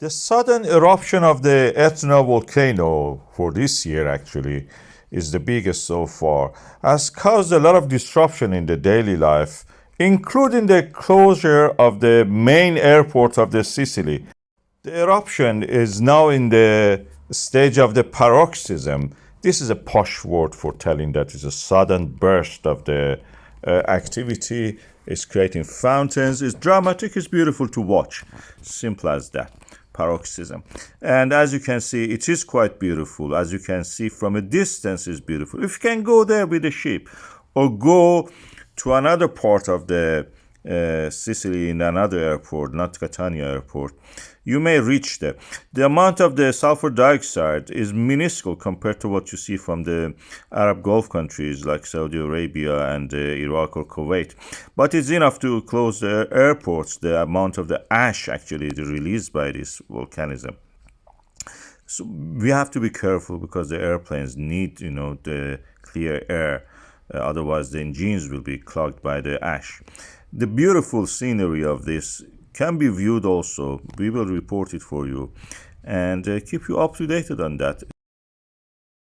The sudden eruption of the Etna volcano for this year actually is the biggest so far, has caused a lot of disruption in the daily life, including the closure of the main airport of the Sicily. The eruption is now in the stage of the paroxysm. This is a posh word for telling that it's a sudden burst of the activity. It's creating fountains. It's dramatic. It's beautiful to watch. Simple as that. Paroxysm. And as you can see, it is quite beautiful. As you can see from a distance, it's beautiful. If you can go there with a ship or go to another part of the Sicily in another airport, not Catania airport, you may reach there. The amount of the sulfur dioxide is minuscule compared to what you see from the Arab Gulf countries like Saudi Arabia and Iraq or Kuwait. But it's enough to close the airports, the amount of the ash actually released by this volcanism. So we have to be careful because the airplanes need, the clear air. Otherwise, the engines will be clogged by the ash. The beautiful scenery of this can be viewed also. We will report it for you and keep you up to date on that.